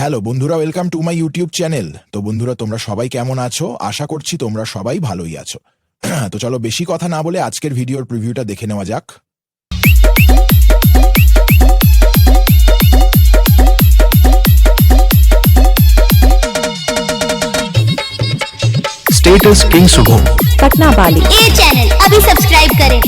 Hello বন্ধুরা, welcome to my YouTube channel. তো বন্ধুরা, তোমরা সবাই কেমন আছো? আশা করছি তোমরা সবাই ভালোই আছো। তো চলো বেশি কথা না বলে আজকের ভিডিওর প্রিভিউটা দেখে নেওয়া যাক। स्टेटस किंग शुभम पटना वाली ये चैनल अभी सब्सक्राइब करें।